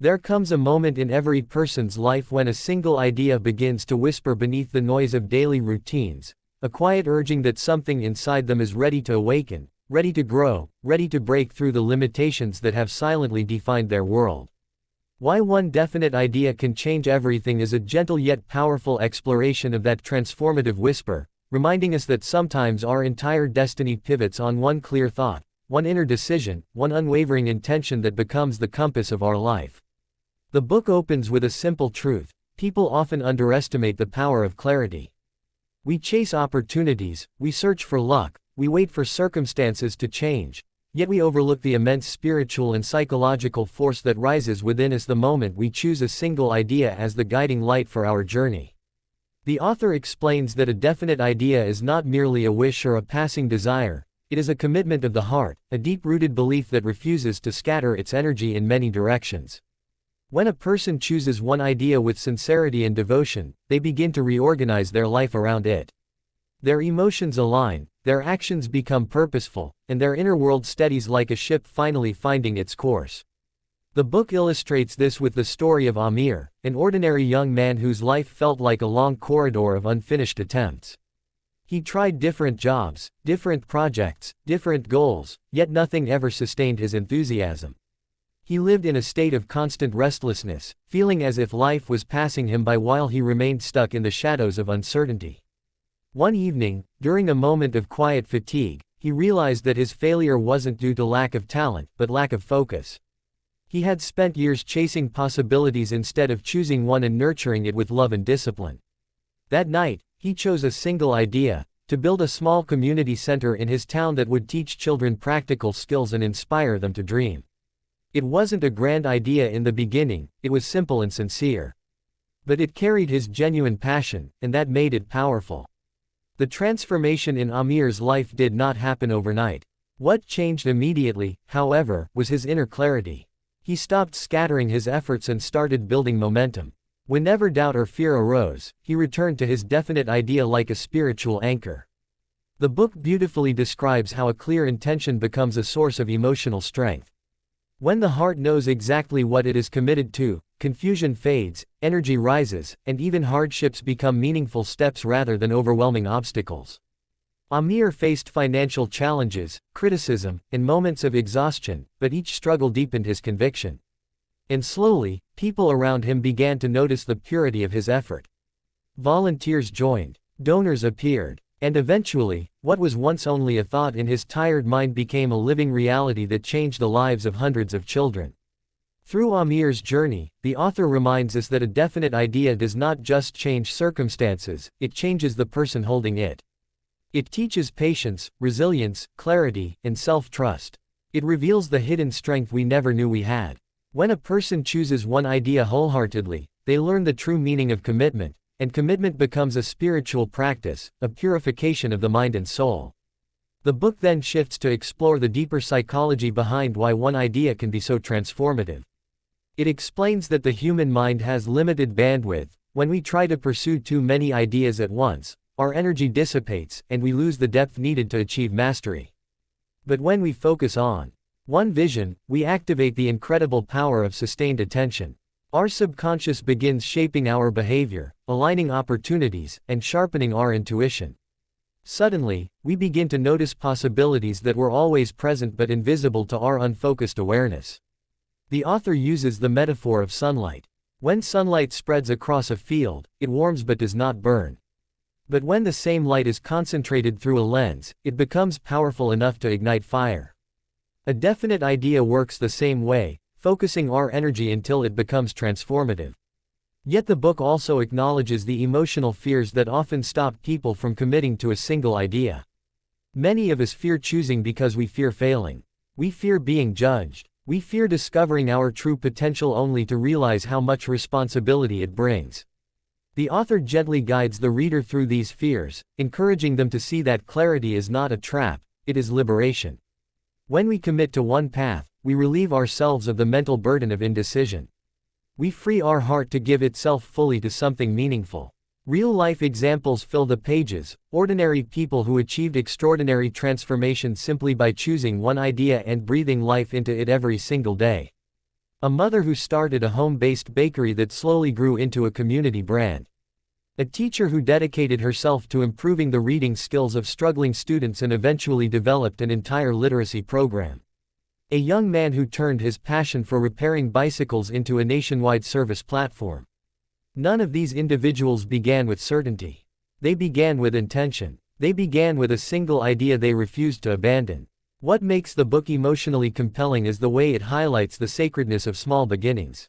There comes a moment in every person's life when a single idea begins to whisper beneath the noise of daily routines, a quiet urging that something inside them is ready to awaken, ready to grow, ready to break through the limitations that have silently defined their world. Why one definite idea can change everything is a gentle yet powerful exploration of that transformative whisper, reminding us that sometimes our entire destiny pivots on one clear thought, one inner decision, one unwavering intention that becomes the compass of our life. The book opens with a simple truth: people often underestimate the power of clarity. We chase opportunities, we search for luck, we wait for circumstances to change, yet we overlook the immense spiritual and psychological force that rises within us the moment we choose a single idea as the guiding light for our journey. The author explains that a definite idea is not merely a wish or a passing desire, it is a commitment of the heart, a deep-rooted belief that refuses to scatter its energy in many directions. When a person chooses one idea with sincerity and devotion, they begin to reorganize their life around it. Their emotions align, their actions become purposeful, and their inner world steadies like a ship finally finding its course. The book illustrates this with the story of Amir, an ordinary young man whose life felt like a long corridor of unfinished attempts. He tried different jobs, different projects, different goals, yet nothing ever sustained his enthusiasm. He lived in a state of constant restlessness, feeling as if life was passing him by while he remained stuck in the shadows of uncertainty. One evening, during a moment of quiet fatigue, he realized that his failure wasn't due to lack of talent, but lack of focus. He had spent years chasing possibilities instead of choosing one and nurturing it with love and discipline. That night, he chose a single idea: to build a small community center in his town that would teach children practical skills and inspire them to dream. It wasn't a grand idea in the beginning, it was simple and sincere. But it carried his genuine passion, and that made it powerful. The transformation in Amir's life did not happen overnight. What changed immediately, however, was his inner clarity. He stopped scattering his efforts and started building momentum. Whenever doubt or fear arose, he returned to his definite idea like a spiritual anchor. The book beautifully describes how a clear intention becomes a source of emotional strength. When the heart knows exactly what it is committed to, confusion fades, energy rises, and even hardships become meaningful steps rather than overwhelming obstacles. Amir faced financial challenges, criticism, and moments of exhaustion, but each struggle deepened his conviction. And slowly, people around him began to notice the purity of his effort. Volunteers joined, donors appeared, and eventually, what was once only a thought in his tired mind became a living reality that changed the lives of hundreds of children. Through Amir's journey, the author reminds us that a definite idea does not just change circumstances, it changes the person holding it. It teaches patience, resilience, clarity, and self-trust. It reveals the hidden strength we never knew we had. When a person chooses one idea wholeheartedly, they learn the true meaning of commitment, and commitment becomes a spiritual practice, a purification of the mind and soul. The book then shifts to explore the deeper psychology behind why one idea can be so transformative. It explains that the human mind has limited bandwidth. When we try to pursue too many ideas at once, our energy dissipates, and we lose the depth needed to achieve mastery. But when we focus on one vision, we activate the incredible power of sustained attention. Our subconscious begins shaping our behavior, aligning opportunities, and sharpening our intuition. Suddenly, we begin to notice possibilities that were always present but invisible to our unfocused awareness. The author uses the metaphor of sunlight. When sunlight spreads across a field, it warms but does not burn. But when the same light is concentrated through a lens, it becomes powerful enough to ignite fire. A definite idea works the same way, focusing our energy until it becomes transformative. Yet the book also acknowledges the emotional fears that often stop people from committing to a single idea. Many of us fear choosing because we fear failing. We fear being judged. We fear discovering our true potential only to realize how much responsibility it brings. The author gently guides the reader through these fears, encouraging them to see that clarity is not a trap, it is liberation. When we commit to one path, we relieve ourselves of the mental burden of indecision. We free our heart to give itself fully to something meaningful. Real-life examples fill the pages, ordinary people who achieved extraordinary transformation simply by choosing one idea and breathing life into it every single day. A mother who started a home-based bakery that slowly grew into a community brand. A teacher who dedicated herself to improving the reading skills of struggling students and eventually developed an entire literacy program. A young man who turned his passion for repairing bicycles into a nationwide service platform. None of these individuals began with certainty. They began with intention. They began with a single idea they refused to abandon. What makes the book emotionally compelling is the way it highlights the sacredness of small beginnings.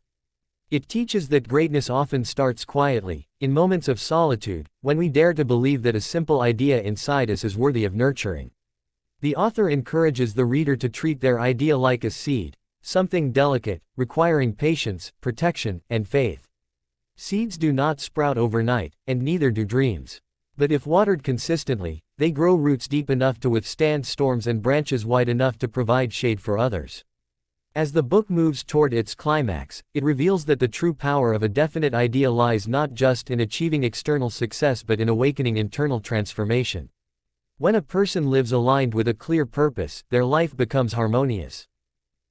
It teaches that greatness often starts quietly, in moments of solitude, when we dare to believe that a simple idea inside us is worthy of nurturing. The author encourages the reader to treat their idea like a seed, something delicate, requiring patience, protection, and faith. Seeds do not sprout overnight, and neither do dreams. But if watered consistently, they grow roots deep enough to withstand storms and branches wide enough to provide shade for others. As the book moves toward its climax, it reveals that the true power of a definite idea lies not just in achieving external success but in awakening internal transformation. When a person lives aligned with a clear purpose, their life becomes harmonious.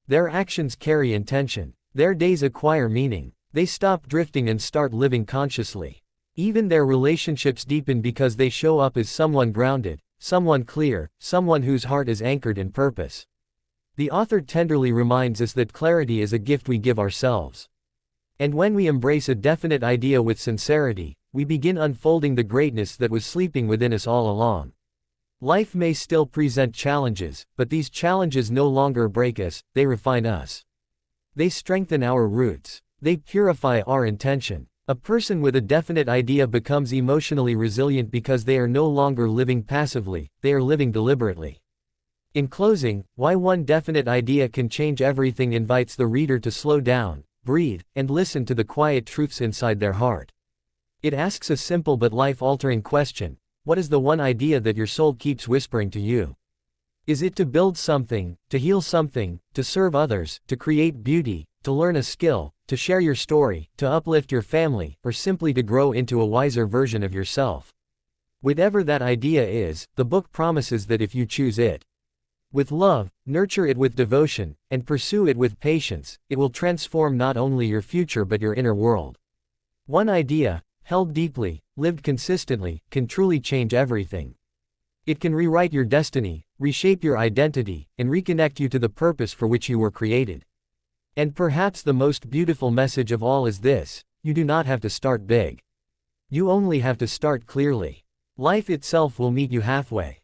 Their actions carry intention. Their days acquire meaning. They stop drifting and start living consciously. Even their relationships deepen because they show up as someone grounded, someone clear, someone whose heart is anchored in purpose. The author tenderly reminds us that clarity is a gift we give ourselves. And when we embrace a definite idea with sincerity, we begin unfolding the greatness that was sleeping within us all along. Life may still present challenges, but these challenges no longer break us, they refine us. They strengthen our roots. They purify our intention. A person with a definite idea becomes emotionally resilient because they are no longer living passively, they are living deliberately. In closing, Why One Definite Idea Can Change Everything invites the reader to slow down, breathe, and listen to the quiet truths inside their heart. It asks a simple but life-altering question: what is the one idea that your soul keeps whispering to you? Is it to build something, to heal something, to serve others, to create beauty, to learn a skill, to share your story, to uplift your family, or simply to grow into a wiser version of yourself? Whatever that idea is, the book promises that if you choose it with love, nurture it with devotion, and pursue it with patience, it will transform not only your future but your inner world. One idea, held deeply, lived consistently, can truly change everything. It can rewrite your destiny, reshape your identity, and reconnect you to the purpose for which you were created. And perhaps the most beautiful message of all is this: you do not have to start big. You only have to start clearly. Life itself will meet you halfway.